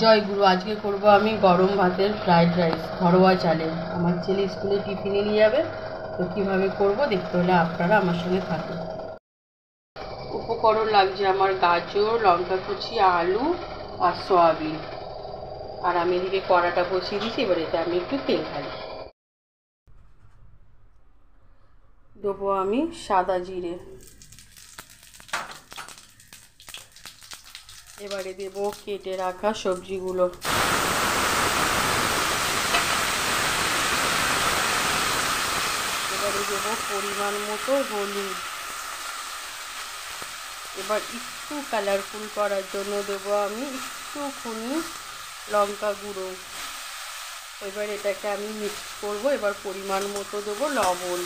জয়গুরু। আজকে করব আমি গরম ভাতের ফ্রাইড রাইস ঘরোয়া চালে। আমার ছেলে স্কুলে টিফিনে নিয়ে যাবে, তো কীভাবে করব দেখতে হলে আপনারা আমার সঙ্গে থাকুন। উপকরণ লাগছে আমার গাজর, লঙ্কা কুচি, আলু আর সয়াবিন। আর আমি এদিকে কড়াটা বসিয়ে দিয়েছি, এবার এতে আমি একটু তেল ঢালি। দেবো আমি সাদা জিরে, এবারে দেব কেটে রাখা সবজিগুলো, এবারে দেব পরিমাণ মতো হলুদ, এবার একটু কালারফুল করার জন্য দেব আমি একটুখানি লঙ্কা গুঁড়ো। এবার এটাকে আমি মিক্স করব। এবার পরিমাণ মতো দেবো লবণ।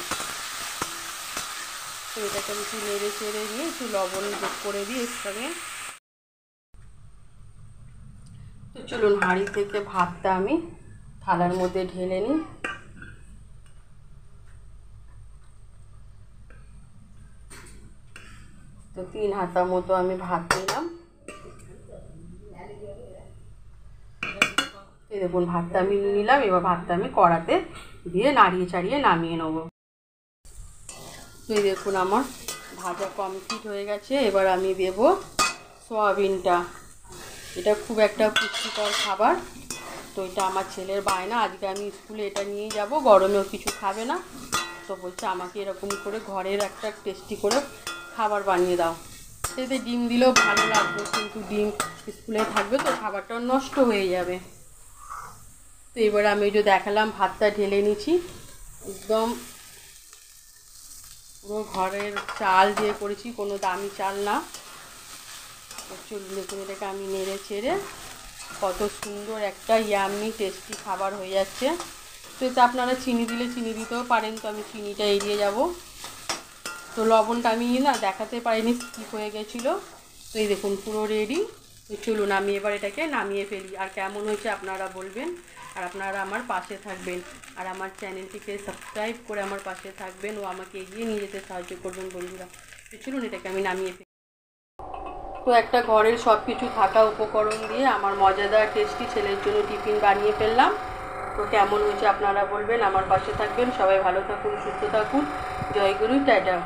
তো এটাকে আমি একটু নেড়ে চেড়ে নিয়ে একটু লবণ যোগ করে দিই এর সঙ্গে। তো চলুন হাঁড়ি থেকে ভাতটা আমি থালার মধ্যে ঢেলে নিই। তো 3 হাতা মতো আমি ভাত নিলাম। এই দেখুন ভাতটা আমি নিলাম। এবার ভাতটা আমি কড়াতে দিয়ে নাড়িয়ে চাড়িয়ে নামিয়ে নেব। তো এই দেখুন আমার ভাজা কমপ্লিট হয়ে গেছে। এবার আমি দেব সয়াবিনটা। এটা খুব একটা পুষ্টিকর খাবার। তো এটা আমার ছেলের বায়না, আজকে আমি স্কুলে এটা নিয়ে যাব, গরমেও কিছু খাবে না। তো বলছে আমাকে এরকম করে ঘরের একটা টেস্টি করে খাবার বানিয়ে দাও। এতে ডিম দিলেও ভালো লাগবে, কিন্তু ডিম স্কুলে থাকবে তো খাবারটাও নষ্ট হয়ে যাবে। তো এবার আমি যে দেখালাম ভাতটা ঢেলে নিচ্ছি, একদম পুরো ঘরের চাল দিয়ে করেছি, কোনো দামি চাল না। চলুন দেখুন এটাকে আমি নেড়ে চেড়ে কত সুন্দর একটা ইয়াম্মি টেস্টি খাবার হয়ে যাচ্ছে। তো এতে আপনারা চিনি দিলে চিনি দিতেও পারেন, তো আমি চিনিটা এড়িয়ে যাব। তো লবণটা আমি না দেখাতে পারিনি, স্কিপ হয়ে গেছিলো। তো এই দেখুন পুরো রেডি। তো চলুন আমি এবার এটাকে নামিয়ে ফেলি। আর কেমন হয়েছে আপনারা বলবেন, আর আপনারা আমার পাশে থাকবেন, আর আমার চ্যানেলটিকে সাবস্ক্রাইব করে আমার পাশে থাকবেন ও আমাকে এগিয়ে নিয়ে যেতে সাহায্য করবেন বন্ধুরা। তো চলুন এটাকে আমি নামিয়ে ফেলি। তো একটা ঘরের সব কিছু থাকা উপকরণ দিয়ে আমার মজাদার টেস্টি ছেলের জন্য টিফিন বানিয়ে ফেললাম। তো কেমন হয়েছে আপনারা বলবেন, আমার পাশে থাকবেন। সবাই ভালো থাকুন, সুস্থ থাকুন। জয়গুরু, টাটা।